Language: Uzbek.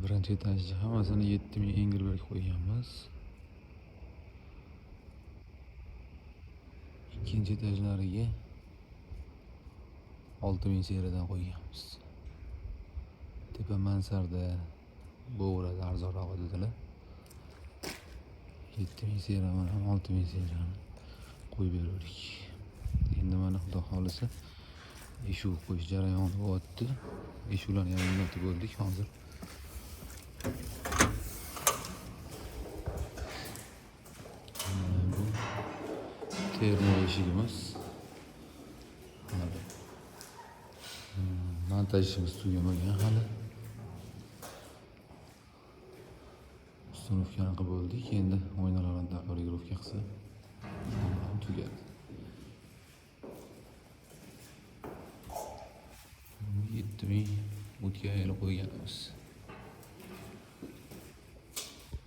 birinchi etajda hammasini 7000 Engelberg qo'yganmiz. Ikkinchi etajlariga 6000 seriyadan qo'yganmiz. Tepa mansarda bo'g'rada arzonroq dedilar. 7000 seriya mana 6000 seriyani qo'yib berdik. Endi mana xudo xolisa eshik qo'yish jarayoni bo'lyapti. Eshiklarni ham o'rnatib bo'ldik hozir. Bu termo eshigimiz. Hali montaj ishimiz tugamagan hali. Ustunovkani qilib bo'ldik. Endi oynalarni dekoratsiya qilsa tugadi. 7000 o'tga aylanib qo'yganmiz.